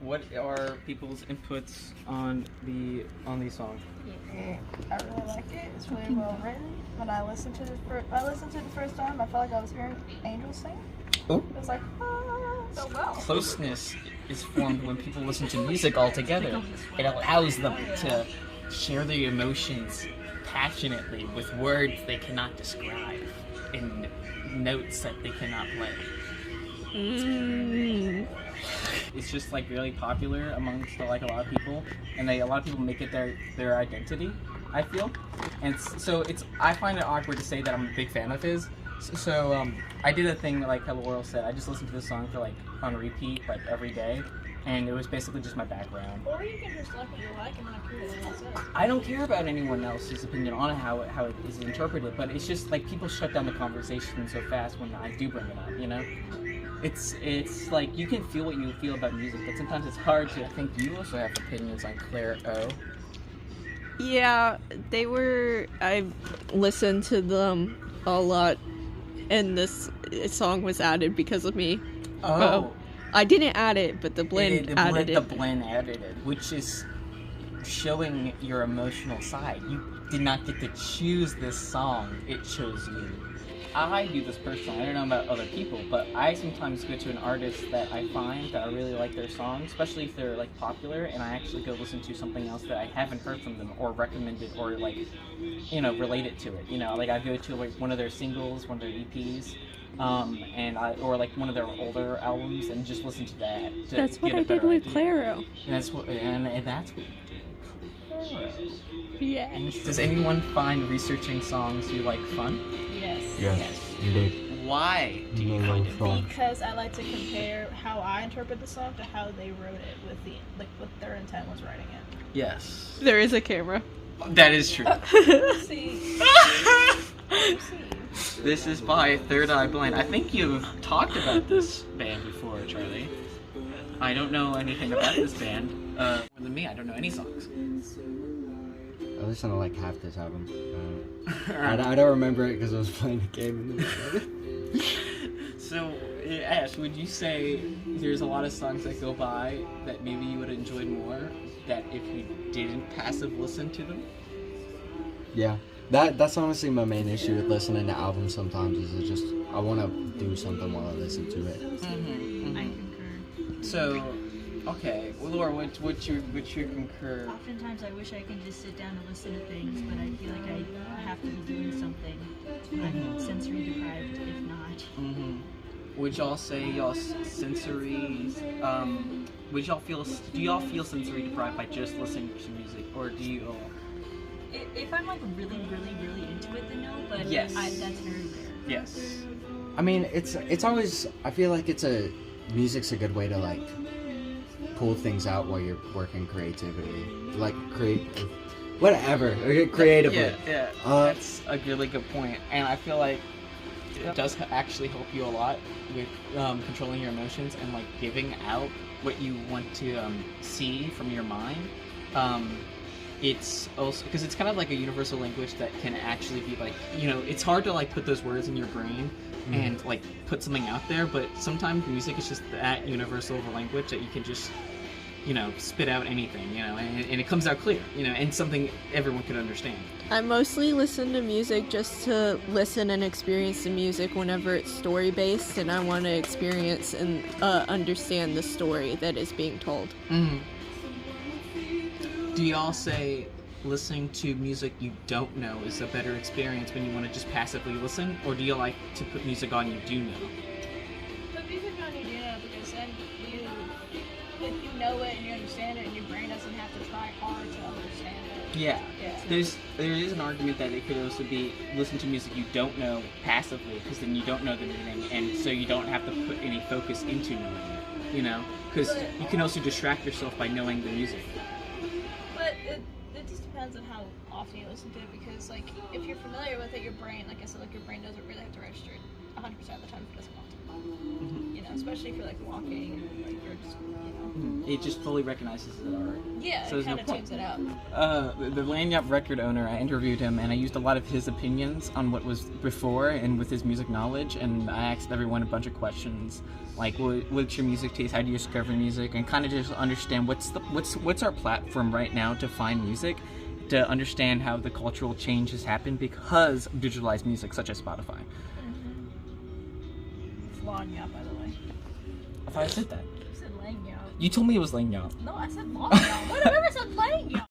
what are people's inputs on these songs? Yeah, I really like it. It's really well written. When I listened to it the first time, I felt like I was hearing angels sing. Oh. It was like, so well. Closeness is formed when people listen to music all together. It allows them to share their emotions passionately with words they cannot describe, in notes that they cannot play. It's just like really popular amongst like a lot of people, and a lot of people make it their identity, I feel. And so I find it awkward to say that I'm a big fan of his. So I did a thing like how Laurel said. I just listened to this song for like on repeat like every day, and it was basically just my background. Or you can just like what you like and not care what anyone says. I don't care about anyone else's opinion on how it is interpreted, but it's just like people shut down the conversation so fast when I do bring it up, you know? It's like you can feel what you feel about music, but sometimes it's hard to think. You also have opinions on Claire O. Yeah, I listened to them a lot, and this song was added because of me. Oh. I didn't add it, but the blend added it. The blend added it, which is showing your emotional side. You did not get to choose this song, it chose you. I do this personally. I don't know about other people, but I sometimes go to an artist that I find that I really like their song, especially if they're like popular, and I actually go listen to something else that I haven't heard from them or recommended or like, you know, related to it. You know, like I go to like one of their singles, one of their EPs, or like one of their older albums, and just listen to that. That's what I did with Clairo. And that's what you do. Yeah. Does anyone find researching songs you like fun? Yes. Yes, indeed. Why do you find it? Because I like to compare how I interpret the song to how they wrote it with what their intent was writing it. Yes. There is a camera. That is true. See. This is by Third Eye Blind. I think you've talked about this band before, Charlie. I don't know anything about this band. More than me, I don't know any songs. I listened to like half this album. I don't remember it because I was playing the game. So, Ash, would you say there's a lot of songs that go by that maybe you would have enjoyed more that if you didn't passive listen to them? Yeah, that's honestly my main issue with listening to albums sometimes is just I want to do something while I listen to it. I concur. So, okay, well, Laura, what's your concur? Oftentimes I wish I could just sit down and listen to things, but I feel like I have to be doing something. I'm sensory deprived, if not. Mm-hmm. Would y'all say y'all sensory, do y'all feel sensory deprived by just listening to music, or do you all? If I'm like really, really, really into it, then no, but yes. That's very rare. Yes. I mean, it's always, I feel like music's a good way to like pull things out while you're working creativity, like creatively. Yeah. That's a really good point, and I feel like it does actually help you a lot with controlling your emotions and like giving out what you want to see from your mind. It's also because it's kind of like a universal language that can actually be like, you know, it's hard to like put those words in your brain and like put something out there, but sometimes music is just that universal of a language that you can just, you know, spit out anything, you know, and it comes out clear, you know, and something everyone can understand. I mostly listen to music just to listen and experience the music whenever it's story-based, and I want to experience and understand the story that is being told. Mm-hmm. Do y'all say listening to music you don't know is a better experience when you want to just passively listen, or do you like to put music on you do know? Put music on you do know, because then if you know it and you understand it, and your brain doesn't have to try hard to understand it. Yeah. There is an argument that it could also be listen to music you don't know passively, because then you don't know the meaning, and so you don't have to put any focus into knowing it, you know? Because you can also distract yourself by knowing the music. But it just depends on how often you listen to it, because like if you're familiar with it, your brain, like I said, like your brain doesn't really have to register it 100% of the time if it doesn't want to. You know, especially if you're like walking and like you're just, you know. It just fully recognizes it art. Yeah, So it there's no kind of point. tunes it out. The Lanyard record owner, I interviewed him and I used a lot of his opinions on what was before and with his music knowledge, and I asked everyone a bunch of questions like what's your music taste, how do you discover music, and kind of just understand what's our platform right now to find music, to understand how the cultural change has happened because of digitalized music such as Spotify. It's Lanyard, by the way. I thought I said that. You said Lanyard. You told me it was Lanyard. No, I said Lanyard. What? I never said Lanyard.